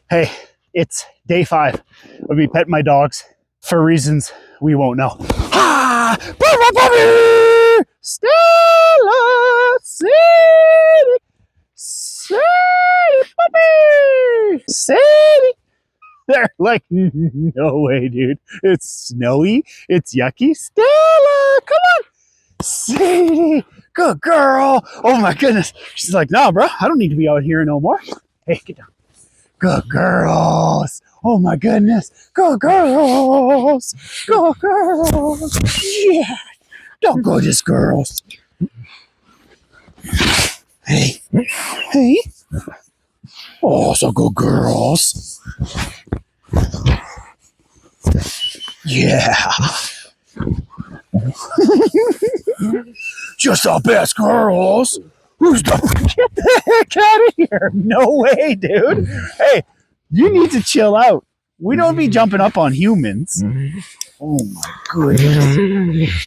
Hey, it's day 5 of me petting my dogs for reasons we won't know. Ah! Puppy! Stella! Sadie! Sadie! Puppy! Sadie! They're like, no way, dude. It's snowy. It's yucky. Stella! Come on! Sadie! Good girl! Oh my goodness. She's like, nah, bro. I don't need to be out here no more. Hey, get down. Good girls. Oh my goodness. Good girls. Good girls. Yeah. Don't go just girls. Hey. Hey. Oh, so good girls. Yeah. Just the best girls. Who's the... Get the heck out of here. No way, dude. Hey, you need to chill out. We don't be jumping up on humans. Oh my goodness.